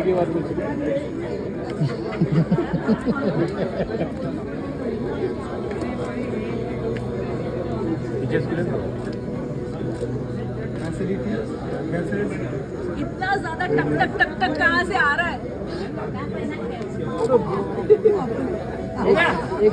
की बात कुछ इतना ज्यादा टक टक टक टक कहाँ से आ रहा है? एक